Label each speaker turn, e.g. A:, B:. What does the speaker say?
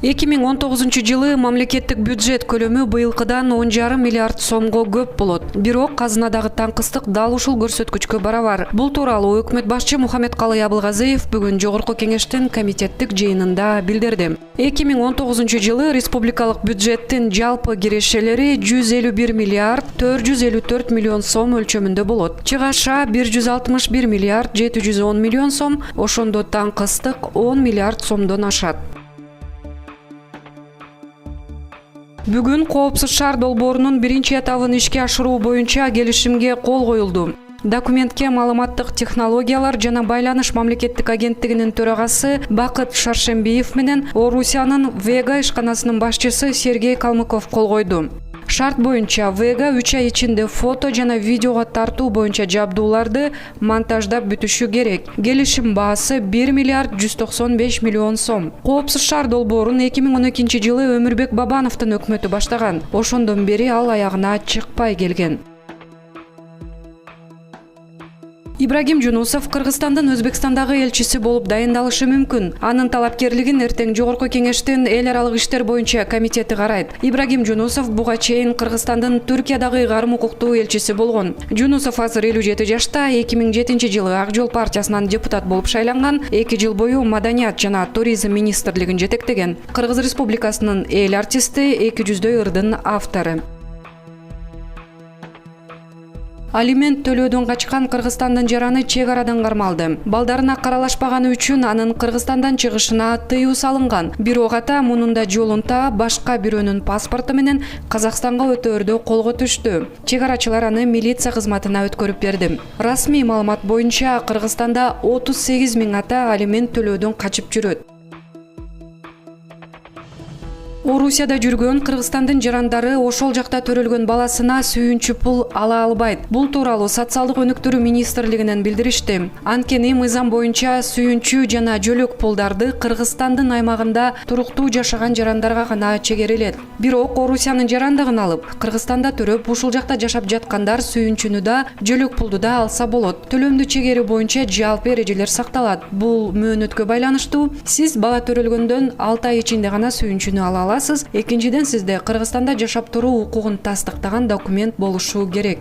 A: 2019 мамлекеттик бюджет көлөмү быйылкыдан 10,5 миллиард сомго көп болот. Бирок казынадагы таңкыстык дал ушул көрсөткүчкө барабар. Бул тууралуу өкмөт башчы Мухаммедкалый Абылгазиев бүгүн жогорку кеңештин комитеттик жыйынында билдирди. 2019 жылы республикалык бюджеттин жалпы кирешелери 151 миллиард 454 миллион сом өлчөмүндө болот. Чыгаша 161 миллиард 710 миллион сом, ошондо таңкыстык 10 миллиард сомдон ашат. Бүгүн Коопсуз шаар долбоорунун биринчи этабын ишке ашыруу боюнча келишимге кол коюлду. Документке маалыматтык технологиялар жана байланыш мамлекеттик агенттигинин төрагасы Бакыт Шаршембиев менен Орусиянын Вега ишканасынын башчысы Сергей Калмыков кол койду. Шарт боюнча Вега 3 ай ичинде фото жана видеого тартуу боюнча жабдууларды монтаждап бүтүшү керек. Келишим баасы 1 миллиард 195 миллион сом. Коопсуз шаар долбоорун 2012 жылы Өмүрбек Бабановдун өкмөтү баштаган. Ошондон бери ал аягына чыкпай келген. Ибрагим Жунусов Кыргызстандын Өзбекстандагы элчиси болуп дайындалышы мүмкүн. Анын талапкерлигин эртең жогорку кеңештин эл аралык иштер боюнча комитети карайт. Ибрагим Жунусов буга чейин Кыргызстандын Түркиядагы карым укуктуу элчиси болгон. Жунусов азыр 57 жашта, 2007 жылы Ак Жол партиясынан депутат болуп шайланган, 2 жыл бою маданият жана туризм министрлигин жетектеген. Кыргыз Республикасынын эл артисти, 200 ырдын автору. Алимент төлөөдөн качкан Кыргызстандын жараны чек арадан кармалды. Балдарына каралашпаганы үчүн анын Кыргызстандан чыгышына тыюу салынган. Бирок ата мунун да жолунта башка бирөөнүн паспорту менен Казакстанга өтөөрдө колго түштү. Чек арачылар аны милиция кызматына өткөрүп берди. Расмий маалымат боюнча Кыргызстанда 38 000 ата алимент төлөөдөн качып жүрөт. Орусияда жүргөн Кыргызстандын жарандары ошол жакта төрөлгөн баласына сүйүнчү пул ала албайт. Бул тууралуу социалдык өнүктүрүү министрлигинен билдиришти. Анткени мыйзам боюнча сүйүнчү жана жөлөк пулдарды Кыргызстандын аймагында туруктуу жашаган жарандарга гана чегерилет. Бирок Орусиянын жарандыгын алып, Кыргызстанда төрөп, ушул жакта жашап жаткандар сүйүнчүнү да, жөлөк пулду да алса болот. Төлөмдү чегери боюнча жалпы эрежелер сакталат. Бул мөөнөткө байланыштуу. Сиз бала төрөлгөндөн 6 ай ичинде гана сүйүнчүнү ала аласыз. Экинчиден, сизде Кыргызстанда жашап туруу укугун тастыктаган документ болушу керек.